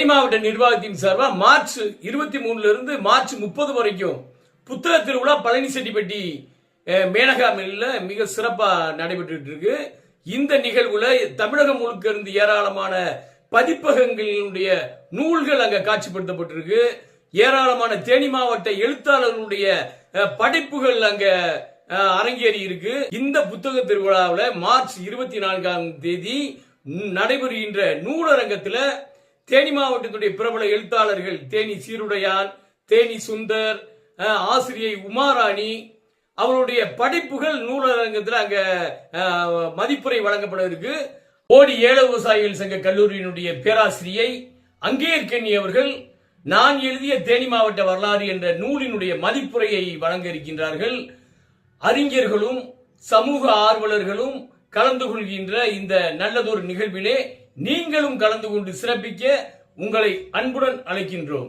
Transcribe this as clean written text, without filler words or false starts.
மாவட்ட நிர்வாகத்தின் சார்பாக மார்ச் 23 இருந்து மார்ச் 30 வரைக்கும் புத்தக திருவிழா பழனிசெட்டிப்பட்டி மேனகா மில்ல மிக சிறப்பா நடைபெற்று இருக்கு. இந்த நிகழ்வுல தமிழகம் முழுக்க இருந்து ஏராளமான பதிப்பகங்களுடைய நூல்கள் அங்க காட்சிப்படுத்தப்பட்டிருக்கு. ஏராளமான தேனி மாவட்ட எழுத்தாளர்களுடைய படைப்புகள் அங்க அரங்கேறி இருக்கு. இந்த புத்தக திருவிழாவில் மார்ச் 24ஆம் தேதி நடைபெறுகின்ற நூலரங்கத்தில் தேனி மாவட்டத்துடைய பிரபல எழுத்தாளர்கள் தேனி சீருடையான், தேனி சுந்தர், ஆசிரியை உமாராணி அவருடைய படைப்புகள் நூலரங்கத்தில் அங்க மதிப்புரை வழங்கப்பட இருக்கு. ஓடி ஏழ விவசாயிகள் சங்க கல்லூரியினுடைய பேராசிரியை அங்கேற்கண்ணி அவர்கள் நான் எழுதிய தேனி மாவட்ட வரலாறு என்ற நூலினுடைய மதிப்புரையை வழங்க இருக்கின்றார்கள். அறிஞர்களும் சமூக ஆர்வலர்களும் கலந்து கொள்கின்ற இந்த நல்லதொரு நிகழ்விலே நீங்களும் கலந்து கொண்டு சிறப்பிக்க உங்களை அன்புடன் அழைக்கின்றோம்.